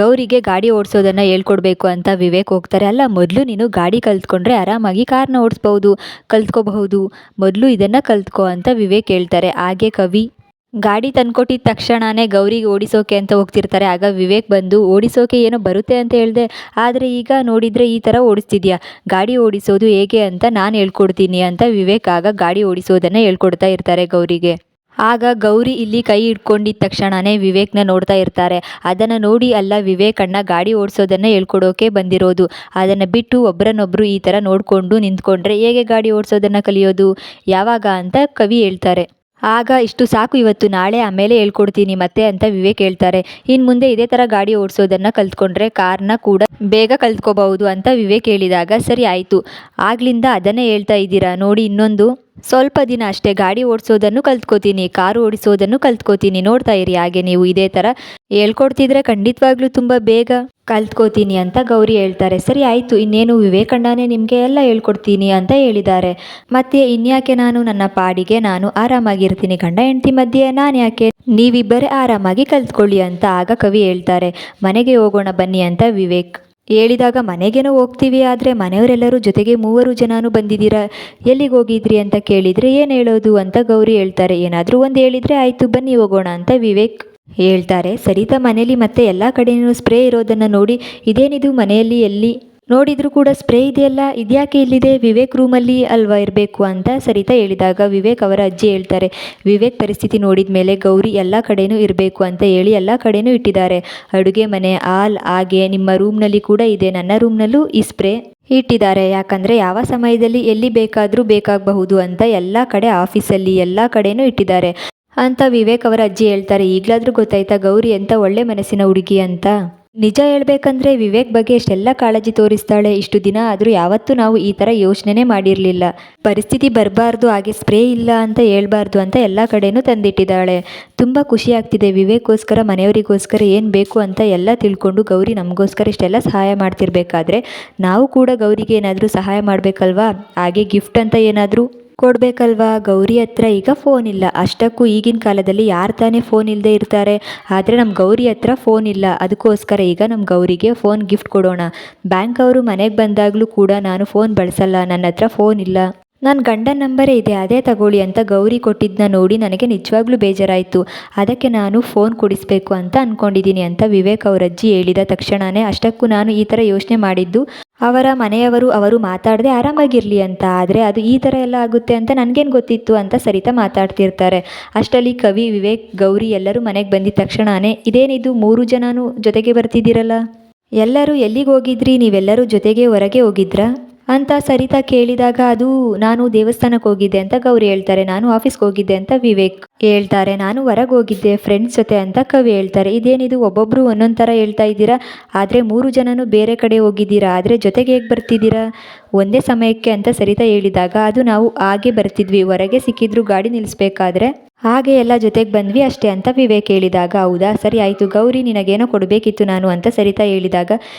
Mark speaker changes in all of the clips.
Speaker 1: ಗೌರಿಗೆ ಗಾಡಿ ಓಡಿಸೋದನ್ನು ಹೇಳ್ಕೊಡ್ಬೇಕು ಅಂತ ವಿವೇಕ್ ಹೋಗ್ತಾರೆ. ಅಲ್ಲ, ಮೊದಲು ನೀನು ಗಾಡಿ ಕಲ್ತ್ಕೊಂಡ್ರೆ ಆರಾಮಾಗಿ ಕಾರ್ನ ಓಡಿಸ್ಬಹುದು, ಕಲ್ತ್ಕೋಬಹುದು. ಮೊದಲು ಇದನ್ನು ಕಲ್ತ್ಕೋ ಅಂತ ವಿವೇಕ್ ಹೇಳ್ತಾರೆ. ಹಾಗೆ ಕವಿ ಗಾಡಿ ತಂದ್ಕೊಟ್ಟಿದ ತಕ್ಷಣವೇ ಗೌರಿಗೆ ಓಡಿಸೋಕೆ ಅಂತ ಹೋಗ್ತಿರ್ತಾರೆ. ಆಗ ವಿವೇಕ್ ಬಂದು, ಓಡಿಸೋಕೆ ಏನೋ ಬರುತ್ತೆ ಅಂತ ಹೇಳಿದೆ, ಆದರೆ ಈಗ ನೋಡಿದರೆ ಈ ಥರ ಓಡಿಸ್ತಿದ್ಯಾ, ಗಾಡಿ ಓಡಿಸೋದು ಹೇಗೆ ಅಂತ ನಾನು ಹೇಳ್ಕೊಡ್ತೀನಿ ಅಂತ ವಿವೇಕ್ ಆಗ ಗಾಡಿ ಓಡಿಸೋದನ್ನು ಹೇಳ್ಕೊಡ್ತಾ ಇರ್ತಾರೆ ಗೌರಿಗೆ. ಆಗ ಗೌರಿ ಇಲ್ಲಿ ಕೈ ಹಿಡ್ಕೊಂಡಿದ್ದ ತಕ್ಷಣವೇ ವಿವೇಕ್ನ ನೋಡ್ತಾ ಇರ್ತಾರೆ. ಅದನ್ನು ನೋಡಿ, ಅಲ್ಲ, ವಿವೇಕ್ ಅಣ್ಣ ಗಾಡಿ ಓಡಿಸೋದನ್ನು ಹೇಳ್ಕೊಡೋಕೆ ಬಂದಿರೋದು, ಅದನ್ನು ಬಿಟ್ಟು ಒಬ್ಬರನ್ನೊಬ್ಬರು ಈ ಥರ ನೋಡಿಕೊಂಡು ನಿಂತ್ಕೊಂಡ್ರೆ ಹೇಗೆ ಗಾಡಿ ಓಡಿಸೋದನ್ನು ಕಲಿಯೋದು, ಯಾವಾಗ ಅಂತ ಕವಿ ಹೇಳ್ತಾರೆ. ಆಗ ಇಷ್ಟು ಸಾಕು ಇವತ್ತು, ನಾಳೆ ಆಮೇಲೆ ಹೇಳ್ಕೊಡ್ತೀನಿ ಮತ್ತೆ ಅಂತ ವಿವೇಕ್ ಹೇಳ್ತಾರೆ. ಇನ್ನು ಮುಂದೆ ಇದೇ ಥರ ಗಾಡಿ ಓಡಿಸೋದನ್ನು ಕಲ್ತ್ಕೊಂಡ್ರೆ ಕಾರ್ನ ಕೂಡ ಬೇಗ ಕಲ್ತ್ಕೋಬಹುದು ಅಂತ ವಿವೇಕ್ ಹೇಳಿದಾಗ, ಸರಿ ಆಯಿತು, ಆಗ್ಲಿಂದ ಅದನ್ನೇ ಹೇಳ್ತಾ ಇದ್ದೀರಾ ನೋಡಿ, ಇನ್ನೊಂದು ಸ್ವಲ್ಪ ದಿನ ಅಷ್ಟೇ ಗಾಡಿ ಓಡಿಸೋದನ್ನು ಕಲ್ತ್ಕೋತೀನಿ, ಕಾರು ಓಡಿಸೋದನ್ನು ಕಲ್ತ್ಕೋತೀನಿ, ನೋಡ್ತಾ ಇರಿ. ಹಾಗೆ ನೀವು ಇದೇ ಥರ ಹೇಳ್ಕೊಡ್ತಿದ್ರೆ ಖಂಡಿತವಾಗ್ಲೂ ತುಂಬ ಬೇಗ ಕಲ್ತ್ಕೋತೀನಿ ಅಂತ ಗೌರಿ ಹೇಳ್ತಾರೆ. ಸರಿ ಆಯಿತು, ಇನ್ನೇನು ವಿವೇಕಣ್ಣನೇ ನಿಮಗೆ ಎಲ್ಲ ಹೇಳ್ಕೊಡ್ತೀನಿ ಅಂತ ಹೇಳಿದ್ದಾರೆ. ಮತ್ತೆ ಇನ್ಯಾಕೆ ನಾನು ನನ್ನ ಪಾಡಿಗೆ ನಾನು ಆರಾಮಾಗಿರ್ತೀನಿ, ಗಂಡ ಹೆಂಡತಿ ಮಧ್ಯೆ ನಾನು ಯಾಕೆ, ನೀವಿಬ್ಬರೇ ಆರಾಮಾಗಿ ಕಲ್ತ್ಕೊಳ್ಳಿ ಅಂತ ಆಗ ಕವಿ ಹೇಳ್ತಾರೆ. ಮನೆಗೆ ಹೋಗೋಣ ಬನ್ನಿ ಅಂತ ವಿವೇಕ್ ಹೇಳಿದಾಗ, ಮನೆಗೇನೋ ಹೋಗ್ತೀವಿ, ಆದರೆ ಮನೆಯವರೆಲ್ಲರೂ ಜೊತೆಗೆ 3 ಜನನೂ ಬಂದಿದ್ದೀರಾ, ಎಲ್ಲಿಗೆ ಹೋಗಿದ್ರಿ ಅಂತ ಕೇಳಿದರೆ ಏನು ಹೇಳೋದು ಅಂತ ಗೌರಿ ಹೇಳ್ತಾರೆ. ಏನಾದರೂ ಒಂದು ಹೇಳಿದರೆ ಆಯಿತು ಬನ್ನಿ ಹೋಗೋಣ ಅಂತ ವಿವೇಕ್ ಹೇಳ್ತಾರೆ. ಸರಿತಾ ಮನೇಲಿ ಮತ್ತೆ ಎಲ್ಲ ಕಡೆಯೂ ಸ್ಪ್ರೇ ಇರೋದನ್ನು ನೋಡಿ, ಇದೇನಿದು ಮನೆಯಲ್ಲಿ ಎಲ್ಲಿ ನೋಡಿದರೂ ಕೂಡ ಸ್ಪ್ರೇ ಇದೆಯಲ್ಲ, ಇದ್ಯಾಕೆ ಇಲ್ಲಿದೆ, ವಿವೇಕ್ ರೂಮಲ್ಲಿ ಅಲ್ವಾ ಇರಬೇಕು ಅಂತ ಸರಿತಾ ಹೇಳಿದಾಗ ವಿವೇಕ್ ಅವರ ಅಜ್ಜಿ ಹೇಳ್ತಾರೆ. ವಿವೇಕ್ ಪರಿಸ್ಥಿತಿ ನೋಡಿದ ಮೇಲೆ ಗೌರಿ ಎಲ್ಲ ಕಡೆಯೂ ಇರಬೇಕು ಅಂತ ಹೇಳಿ ಎಲ್ಲ ಕಡೆಯೂ ಇಟ್ಟಿದ್ದಾರೆ. ಅಡುಗೆ ಮನೆ, ಹಾಲ್, ಹಾಗೆ ನಿಮ್ಮ ರೂಮ್ನಲ್ಲಿ ಕೂಡ ಇದೆ, ನನ್ನ ರೂಮ್ನಲ್ಲೂ ಈ ಸ್ಪ್ರೇ ಇಟ್ಟಿದ್ದಾರೆ. ಯಾಕಂದರೆ ಯಾವ ಸಮಯದಲ್ಲಿ ಎಲ್ಲಿ ಬೇಕಾದರೂ ಬೇಕಾಗಬಹುದು ಅಂತ ಎಲ್ಲ ಕಡೆ, ಆಫೀಸಲ್ಲಿ ಎಲ್ಲ ಕಡೆಯೂ ಇಟ್ಟಿದ್ದಾರೆ ಅಂತ ವಿವೇಕ್ ಅವರ ಅಜ್ಜಿ ಹೇಳ್ತಾರೆ. ಈಗಲಾದರೂ ಗೊತ್ತಾಯ್ತಾ ಗೌರಿ ಅಂತ ಒಳ್ಳೆ ಮನಸ್ಸಿನ ಹುಡುಗಿ ಅಂತ. ನಿಜ ಹೇಳ್ಬೇಕಂದ್ರೆ ವಿವೇಕ್ ಬಗ್ಗೆ ಎಷ್ಟೆಲ್ಲ ಕಾಳಜಿ ತೋರಿಸ್ತಾಳೆ. ಇಷ್ಟು ದಿನ ಆದರೂ ಯಾವತ್ತೂ ನಾವು ಈ ಥರ ಯೋಚನೆ ಮಾಡಿರಲಿಲ್ಲ. ಪರಿಸ್ಥಿತಿ ಬರಬಾರ್ದು, ಹಾಗೆ ಸ್ಪ್ರೇ ಇಲ್ಲ ಅಂತ ಹೇಳ್ಬಾರ್ದು ಅಂತ ಎಲ್ಲ ಕಡೆಯೂ ತಂದಿಟ್ಟಿದ್ದಾಳೆ. ತುಂಬ ಖುಷಿ ಆಗ್ತಿದೆ. ವಿವೇಕ್ಗೋಸ್ಕರ, ಮನೆಯವರಿಗೋಸ್ಕರ ಏನು ಬೇಕು ಅಂತ ಎಲ್ಲ ತಿಳ್ಕೊಂಡು ಗೌರಿ ನಮಗೋಸ್ಕರ ಇಷ್ಟೆಲ್ಲ ಸಹಾಯ ಮಾಡ್ತಿರ್ಬೇಕಾದ್ರೆ ನಾವು ಕೂಡ ಗೌರಿಗೆ ಏನಾದರೂ ಸಹಾಯ ಮಾಡಬೇಕಲ್ವಾ, ಹಾಗೆ ಗಿಫ್ಟ್ ಅಂತ ಏನಾದರೂ ಕೊಡಬೇಕಲ್ವಾ. ಗೌರಿ ಹತ್ರ ಈಗ ಫೋನ್ ಇಲ್ಲ, ಅಷ್ಟಕ್ಕೂ ಈಗಿನ ಕಾಲದಲ್ಲಿ ಯಾರು ತಾನೇ ಫೋನ್ ಇಲ್ಲದೆ ಇರ್ತಾರೆ, ಆದರೆ ನಮ್ಮ ಗೌರಿ ಹತ್ರ ಫೋನ್ ಇಲ್ಲ. ಅದಕ್ಕೋಸ್ಕರ ಈಗ ನಮ್ಮ ಗೌರಿಗೆ ಫೋನ್ ಗಿಫ್ಟ್ ಕೊಡೋಣ. ಬ್ಯಾಂಕ್ ಅವರು ಮನೆಗೆ ಬಂದಾಗಲೂ ಕೂಡ ನಾನು ಫೋನ್ ಬಳಸಲ್ಲ, ನನ್ನ ಹತ್ರ ಫೋನ್ ಇಲ್ಲ, ನನ್ನ ಗಂಡನ ನಂಬರೇ ಇದೆ, ಅದೇ ತಗೊಳ್ಳಿ ಅಂತ ಗೌರಿ ಕೊಟ್ಟಿದ್ದನ್ನ ನೋಡಿ ನನಗೆ ನಿಜವಾಗ್ಲೂ ಬೇಜಾರಾಯಿತು. ಅದಕ್ಕೆ ನಾನು ಫೋನ್ ಕೊಡಿಸ್ಬೇಕು ಅಂತ ಅಂದ್ಕೊಂಡಿದ್ದೀನಿ ಅಂತ ವಿವೇಕ್ ಅವರ ಅಜ್ಜಿ ಹೇಳಿದ ತಕ್ಷಣವೇ, ಅಷ್ಟಕ್ಕೂ ನಾನು ಈ ಥರ ಯೋಚನೆ ಮಾಡಿದ್ದು ಅವರ ಮನೆಯವರು ಅವರು ಮಾತಾಡದೆ ಆರಾಮಾಗಿರಲಿ ಅಂತ, ಆದರೆ ಅದು ಈ ಥರ ಎಲ್ಲ ಆಗುತ್ತೆ ಅಂತ ನನಗೇನು ಗೊತ್ತಿತ್ತು ಅಂತ ಸರಿತಾ ಮಾತಾಡ್ತಿರ್ತಾರೆ. ಅಷ್ಟರಲ್ಲಿ ಕವಿ, ವಿವೇಕ್, ಗೌರಿ ಎಲ್ಲರೂ ಮನೆಗೆ ಬಂದಿದ್ದ ತಕ್ಷಣವೇ, ಇದೇನಿದು 3 ಜನನೂ ಜೊತೆಗೆ ಬರ್ತಿದ್ದೀರಲ್ಲ, ಎಲ್ಲರೂ ಎಲ್ಲಿಗೆ ಹೋಗಿದ್ರಿ, ನೀವೆಲ್ಲರೂ ಜೊತೆಗೆ ಹೊರಗೆ ಹೋಗಿದ್ರಾ ಅಂತ ಸರಿತಾ ಕೇಳಿದಾಗ, ಅದು ನಾನು ದೇವಸ್ಥಾನಕ್ಕೆ ಹೋಗಿದ್ದೆ ಅಂತ ಗೌರಿ ಹೇಳ್ತಾರೆ. ನಾನು ಆಫೀಸ್ಗೆ ಹೋಗಿದ್ದೆ ಅಂತ ವಿವೇಕ್ ಹೇಳ್ತಾರೆ. ನಾನು ಹೊರಗೆ ಹೋಗಿದ್ದೆ ಫ್ರೆಂಡ್ಸ್ ಜೊತೆ ಅಂತ ಕವಿ ಹೇಳ್ತಾರೆ. ಇದೇನಿದು ಒಬ್ಬೊಬ್ಬರು ಒಂದೊಂದು ಥರ ಹೇಳ್ತಾ ಇದ್ದೀರಾ, ಆದರೆ 3 ಜನನೂ ಬೇರೆ ಕಡೆ ಹೋಗಿದ್ದೀರಾ, ಆದರೆ ಜೊತೆಗೆ ಹೇಗೆ ಬರ್ತಿದ್ದೀರಾ ಒಂದೇ ಸಮಯಕ್ಕೆ ಅಂತ ಸರಿತಾ ಹೇಳಿದಾಗ, ಅದು ನಾವು ಹಾಗೆ ಬರ್ತಿದ್ವಿ, ಹೊರಗೆ ಸಿಕ್ಕಿದ್ರು ಗಾಡಿ ನಿಲ್ಲಿಸ್ಬೇಕಾದ್ರೆ ಹಾಗೆ ಎಲ್ಲ ಜೊತೆಗೆ ಬಂದ್ವಿ ಅಷ್ಟೇ ಅಂತ ವಿವೇಕ್ ಹೇಳಿದಾಗ, ಹೌದಾ ಸರಿ ಆಯಿತು ಗೌರಿ, ನಿನಗೇನೋ ಕೊಡಬೇಕಿತ್ತು ನಾನು ಅಂತ ಸರಿತಾ ಹೇಳಿದಾಗ,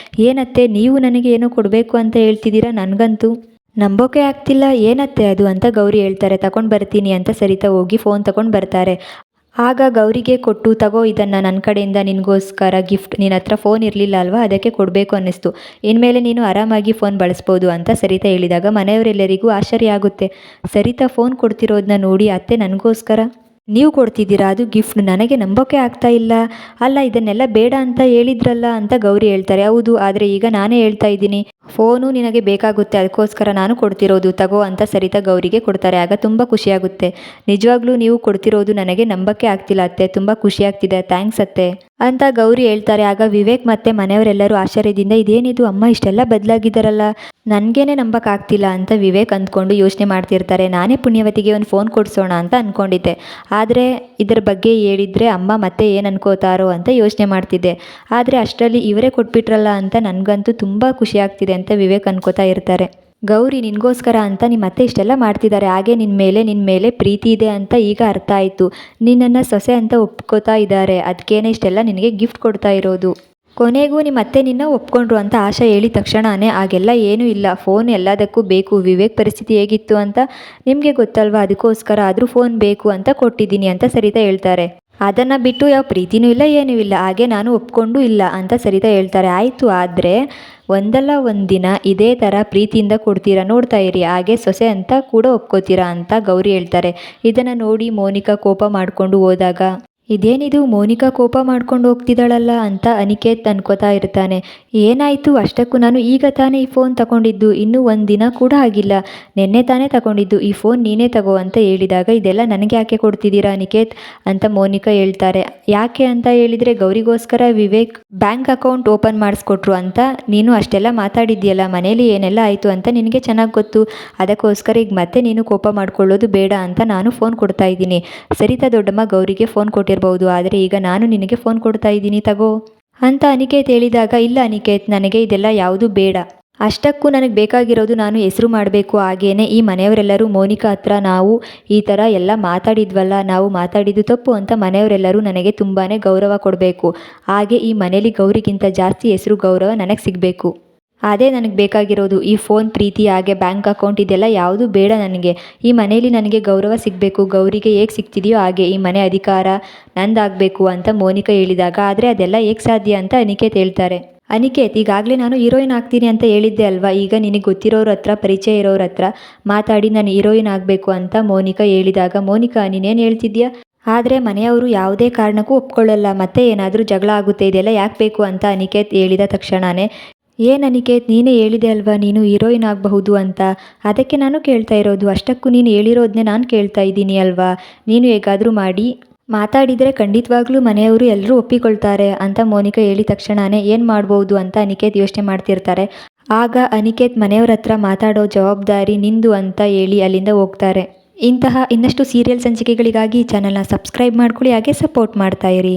Speaker 1: ಏನತ್ತೆ ನೀವು ನನಗೆ ಏನೋ ಕೊಡಬೇಕು ಅಂತ ಹೇಳ್ತಿದ್ದೀರಾ, ನನಗಂತೂ ನಂಬೋಕೆ ಆಗ್ತಿಲ್ಲ, ಏನತ್ತೆ ಅದು ಅಂತ ಗೌರಿ ಹೇಳ್ತಾರೆ. ತಗೊಂಡು ಬರ್ತೀನಿ ಅಂತ ಸರಿತಾ ಹೋಗಿ ಫೋನ್ ತಗೊಂಡು ಬರ್ತಾರೆ. ಆಗ ಗೌರಿಗೆ ಕೊಟ್ಟು, ತಗೋ ಇದನ್ನು ನನ್ನ ಕಡೆಯಿಂದ ನಿನಗೋಸ್ಕರ ಗಿಫ್ಟ್, ನಿನ್ನ ಹತ್ರ ಫೋನ್ ಇರಲಿಲ್ಲ ಅಲ್ವಾ, ಅದಕ್ಕೆ ಕೊಡಬೇಕು ಅನ್ನಿಸ್ತು, ಇನ್ಮೇಲೆ ನೀನು ಆರಾಮಾಗಿ ಫೋನ್ ಬಳಸ್ಬೋದು ಅಂತ ಸರಿತಾ ಹೇಳಿದಾಗ ಮನೆಯವರೆಲ್ಲರಿಗೂ ಆಶ್ಚರ್ಯ ಆಗುತ್ತೆ. ಸರಿತಾ ಫೋನ್ ಕೊಡ್ತಿರೋದನ್ನ ನೋಡಿ, ಅತ್ತೆ ನನಗೋಸ್ಕರ ನೀವು ಕೊಡ್ತಿದ್ದೀರಾ, ಅದು ಗಿಫ್ಟ್, ನನಗೆ ನಂಬೋಕೆ ಆಗ್ತಾ ಇಲ್ಲ, ಅಲ್ಲ ಇದನ್ನೆಲ್ಲ ಬೇಡ ಅಂತ ಹೇಳಿದ್ರಲ್ಲ ಅಂತ ಗೌರಿ ಹೇಳ್ತಾರೆ. ಹೌದು, ಆದರೆ ಈಗ ನಾನೇ ಹೇಳ್ತಾ ಇದ್ದೀನಿ, ಫೋನು ನಿನಗೆ ಬೇಕಾಗುತ್ತೆ, ಅದಕ್ಕೋಸ್ಕರ ನಾನು ಕೊಡ್ತಿರೋದು, ತಗೋ ಅಂತ ಸರಿತಾ ಗೌರಿಗೆ ಕೊಡ್ತಾರೆ. ಆಗ ತುಂಬ ಖುಷಿಯಾಗುತ್ತೆ. ನಿಜವಾಗ್ಲೂ ನೀವು ಕೊಡ್ತಿರೋದು ನನಗೆ ನಂಬಕ್ಕೆ ಆಗ್ತಿಲ್ಲ ಅತ್ತೆ, ತುಂಬ ಖುಷಿಯಾಗ್ತಿದೆ, ಥ್ಯಾಂಕ್ಸ್ ಅತ್ತೆ ಅಂತ ಗೌರಿ ಹೇಳ್ತಾರೆ. ಆಗ ವಿವೇಕ್ ಮತ್ತು ಮನೆಯವರೆಲ್ಲರೂ ಆಶ್ಚರ್ಯದಿಂದ, ಇದೇನಿದು ಅಮ್ಮ ಇಷ್ಟೆಲ್ಲ ಬದಲಾಗಿದ್ದಾರಲ್ಲ, ನನಗೇನೆ ನಂಬಕ್ಕಾಗ್ತಿಲ್ಲ ಅಂತ ವಿವೇಕ್ ಅಂದ್ಕೊಂಡು ಯೋಚನೆ ಮಾಡ್ತಿರ್ತಾರೆ. ನಾನೇ ಪುಣ್ಯವತಿಗೆ ಒಂದು ಫೋನ್ ಕೊಡಿಸೋಣ ಅಂತ ಅಂದ್ಕೊಂಡಿದ್ದೆ, ಆದರೆ ಇದರ ಬಗ್ಗೆ ಹೇಳಿದರೆ ಅಮ್ಮ ಮತ್ತೆ ಏನು ಅನ್ಕೋತಾರೋ ಅಂತ ಯೋಚನೆ ಮಾಡ್ತಿದ್ದೆ, ಆದರೆ ಅಷ್ಟರಲ್ಲಿ ಇವರೇ ಕೊಟ್ಬಿಟ್ರಲ್ಲ ಅಂತ ನನಗಂತೂ ತುಂಬ ಖುಷಿ ಆಗ್ತಿದೆ ಅಂತ ವಿವೇಕ್ ಅನ್ಕೋತಾ ಇರ್ತಾರೆ. ಗೌರಿ ನಿನಗೋಸ್ಕರ ಅಂತ ನಿಮ್ಮ ಅತ್ತೆ ಇಷ್ಟೆಲ್ಲ ಮಾಡ್ತಿದ್ದಾರೆ, ಹಾಗೆ ನಿನ್ನ ಮೇಲೆ ಪ್ರೀತಿ ಇದೆ ಅಂತ ಈಗ ಅರ್ಥ ಆಯಿತು, ನಿನ್ನನ್ನು ಸೊಸೆ ಅಂತ ಒಪ್ಕೋತಾ ಇದ್ದಾರೆ, ಅದಕ್ಕೇನೆ ಇಷ್ಟೆಲ್ಲ ನಿನಗೆ ಗಿಫ್ಟ್ ಕೊಡ್ತಾ ಇರೋದು, ಕೊನೆಗೂ ನಿಮ್ಮ ಅತ್ತೆ ನಿನ್ನ ಒಪ್ಕೊಂಡ್ರು ಅಂತ ಆಶಾ ಹೇಳಿದ ತಕ್ಷಣವೇ, ಹಾಗೆಲ್ಲ ಏನೂ ಇಲ್ಲ, ಫೋನ್ ಎಲ್ಲದಕ್ಕೂ ಬೇಕು, ವಿವೇಕ್ ಪರಿಸ್ಥಿತಿ ಹೇಗಿತ್ತು ಅಂತ ನಿಮಗೆ ಗೊತ್ತಲ್ವಾ, ಅದಕ್ಕೋಸ್ಕರ ಆದರೂ ಫೋನ್ ಬೇಕು ಅಂತ ಕೊಟ್ಟಿದ್ದೀನಿ ಅಂತ ಸರಿತಾ ಹೇಳ್ತಾರೆ. ಅದನ್ನು ಬಿಟ್ಟು ಯಾವ ಪ್ರೀತಿನೂ ಇಲ್ಲ ಏನೂ ಇಲ್ಲ, ಹಾಗೆ ನಾನು ಒಪ್ಕೊಂಡು ಇಲ್ಲ ಅಂತ ಸರಿತಾ ಹೇಳ್ತಾರೆ. ಆಯಿತು, ಆದರೆ ಒಂದಲ್ಲ ಒಂದು ದಿನ ಇದೇ ಥರ ಪ್ರೀತಿಯಿಂದ ಕೊಡ್ತೀರಾ, ನೋಡ್ತಾ ಇರಿ, ಹಾಗೆ ಸೊಸೆ ಅಂತ ಕೂಡ ಒಪ್ಕೋತೀರಾ ಅಂತ ಗೌರಿ ಹೇಳ್ತಾರೆ. ಇದನ್ನು ನೋಡಿ ಮೋನಿಕಾ ಕೋಪ ಮಾಡಿಕೊಂಡು ಹೋದಾಗ, ಇದೇನಿದು ಮೋನಿಕಾ ಕೋಪ ಮಾಡ್ಕೊಂಡು ಹೋಗ್ತಿದ್ದಾಳಲ್ಲ ಅಂತ ಅನಿಕೇತ್ ಅನ್ಕೋತಾ ಇರ್ತಾನೆ. ಏನಾಯಿತು, ಅಷ್ಟಕ್ಕೂ ನಾನು ಈಗ ತಾನೇ ಈ ಫೋನ್ ತಗೊಂಡಿದ್ದು, ಇನ್ನೂ ಒಂದು ದಿನ ಕೂಡ ಆಗಿಲ್ಲ, ನಿನ್ನೆ ತಾನೇ ತಗೊಂಡಿದ್ದು, ಈ ಫೋನ್ ನೀನೇ ತಗೋ ಅಂತ ಹೇಳಿದಾಗ, ಇದೆಲ್ಲ ನನಗೆ ಯಾಕೆ ಕೊಡ್ತಿದ್ದೀರಾ ಅನಿಕೇತ್ ಅಂತ ಮೋನಿಕಾ ಹೇಳ್ತಾರೆ. ಯಾಕೆ ಅಂತ ಹೇಳಿದರೆ, ಗೌರಿಗೋಸ್ಕರ ವಿವೇಕ್ ಬ್ಯಾಂಕ್ ಅಕೌಂಟ್ ಓಪನ್ ಮಾಡಿಸ್ಕೊಟ್ರು ಅಂತ ನೀನು ಅಷ್ಟೆಲ್ಲ ಮಾತಾಡಿದ್ಯಲ್ಲ, ಮನೇಲಿ ಏನೆಲ್ಲ ಆಯಿತು ಅಂತ ನಿನಗೆ ಚೆನ್ನಾಗಿ ಗೊತ್ತು, ಅದಕ್ಕೋಸ್ಕರ ಈಗ ಮತ್ತೆ ನೀನು ಕೋಪ ಮಾಡ್ಕೊಳ್ಳೋದು ಬೇಡ ಅಂತ ನಾನು ಫೋನ್ ಕೊಡ್ತಾ ಇದ್ದೀನಿ. ಸರಿತಾ ದೊಡ್ಡಮ್ಮ ಗೌರಿಗೆ ಫೋನ್ ಕೊಟ್ಟಿರಬಹುದು, ಆದರೆ ಈಗ ನಾನು ನಿನಗೆ ಫೋನ್ ಕೊಡ್ತಾ ಇದ್ದೀನಿ, ತಗೋ ಅಂತ ಅನಿಕೇತ್ ಹೇಳಿದಾಗ, ಇಲ್ಲ ಅನಿಕೇತ್, ನನಗೆ ಇದೆಲ್ಲ ಯಾವುದೂ ಬೇಡ, ಅಷ್ಟಕ್ಕೂ ನನಗೆ ಬೇಕಾಗಿರೋದು ನಾನು ಹೆಸರು ಮಾಡಬೇಕು, ಹಾಗೇನೆ ಈ ಮನೆಯವರೆಲ್ಲರೂ ಮೋನಿಕಾ ಹತ್ರ ನಾವು ಈ ಥರ ಎಲ್ಲ ಮಾತಾಡಿದ್ವಲ್ಲ, ನಾವು ಮಾತಾಡಿದ್ದು ತಪ್ಪು ಅಂತ ಮನೆಯವರೆಲ್ಲರೂ ನನಗೆ ತುಂಬಾ ಗೌರವ ಕೊಡಬೇಕು, ಹಾಗೆ ಈ ಮನೇಲಿ ಗೌರಿಗಿಂತ ಜಾಸ್ತಿ ಹೆಸರು ಗೌರವ ನನಗೆ ಸಿಗಬೇಕು, ಅದೇ ನನಗೆ ಬೇಕಾಗಿರೋದು. ಈ ಫೋನ್, ಪ್ರೀತಿ, ಹಾಗೆ ಬ್ಯಾಂಕ್ ಅಕೌಂಟ್ ಇದೆಲ್ಲ ಯಾವುದೂ ಬೇಡ ನನಗೆ. ಈ ಮನೇಲಿ ನನಗೆ ಗೌರವ ಸಿಗಬೇಕು, ಗೌರಿಗೆ ಹೇಗೆ ಸಿಗ್ತಿದೆಯೋ ಹಾಗೆ ಈ ಮನೆ ಅಧಿಕಾರ ನಂದಾಗಬೇಕು ಅಂತ ಮೋನಿಕಾ ಹೇಳಿದಾಗ, ಆದರೆ ಅದೆಲ್ಲ ಹೇಗೆ ಸಾಧ್ಯ ಅಂತ ಅನಿಕೇತ್ ಹೇಳ್ತಾರೆ. ಅನಿಕೇತ್, ಈಗಾಗಲೇ ನಾನು ಹೀರೋಯಿನ್ ಆಗ್ತೀನಿ ಅಂತ ಹೇಳಿದ್ದೆ ಅಲ್ವಾ, ಈಗ ನಿನಗೆ ಗೊತ್ತಿರೋರ ಹತ್ರ, ಪರಿಚಯ ಇರೋರ ಹತ್ರ ಮಾತಾಡಿ ನಾನು ಹೀರೋಯಿನ್ ಆಗಬೇಕು ಅಂತ ಮೋನಿಕಾ ಹೇಳಿದಾಗ, ಮೋನಿಕಾ ನೀನೇನು ಹೇಳ್ತಿದ್ಯಾ, ಆದರೆ ಮನೆಯವರು ಯಾವುದೇ ಕಾರಣಕ್ಕೂ ಒಪ್ಕೊಳ್ಳಲ್ಲ, ಮತ್ತೆ ಏನಾದರೂ ಜಗಳ ಆಗುತ್ತೆ, ಇದೆಲ್ಲ ಯಾಕೆ ಬೇಕು ಅಂತ ಅನಿಕೇತ್ ಹೇಳಿದ ತಕ್ಷಣವೇ, ಏನು ಅನಿಕೇತ್, ನೀನೇ ಹೇಳಿದೆ ಅಲ್ವಾ ನೀನು ಹೀರೋಯಿನ್ ಆಗಬಹುದು ಅಂತ, ಅದಕ್ಕೆ ನಾನು ಕೇಳ್ತಾ ಇರೋದು, ಅಷ್ಟಕ್ಕೂ ನೀನು ಹೇಳಿರೋದನ್ನೇ ನಾನು ಕೇಳ್ತಾ ಇದ್ದೀನಿ ಅಲ್ವಾ, ನೀನು ಹೇಗಾದರೂ ಮಾಡಿ ಮಾತಾಡಿದರೆ ಖಂಡಿತವಾಗ್ಲೂ ಮನೆಯವರು ಎಲ್ಲರೂ ಒಪ್ಪಿಕೊಳ್ತಾರೆ ಅಂತ ಮೋನಿಕಾ ಹೇಳಿದ ತಕ್ಷಣವೇ ಏನು ಮಾಡ್ಬೋದು ಅಂತ ಅನಿಕೇತ್ ಯೋಚನೆ ಮಾಡ್ತಿರ್ತಾರೆ. ಆಗ ಅನಿಕೇತ್ ಮನೆಯವ್ರ ಹತ್ರ ಮಾತಾಡೋ ಜವಾಬ್ದಾರಿ ನಿಂದು ಅಂತ ಹೇಳಿ ಅಲ್ಲಿಂದ ಹೋಗ್ತಾರೆ. ಇಂತಹ ಇನ್ನಷ್ಟು ಸೀರಿಯಲ್ ಸಂಚಿಕೆಗಳಿಗಾಗಿ ಚಾನಲ್ನ ಸಬ್ಸ್ಕ್ರೈಬ್ ಮಾಡ್ಕೊಳ್ಳಿ, ಹಾಗೆ ಸಪೋರ್ಟ್ ಮಾಡ್ತಾ ಇರಿ.